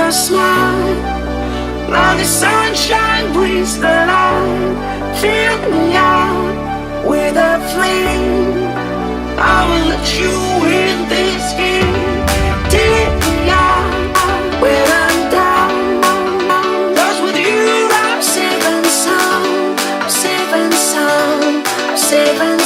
your smile. Now the sunshine brings the light. Fill me out with a flame. I will let you in this game. Take me out when I'm down. 'Cause with you I'm safe and sound. I'm safe and sound. I'm safe and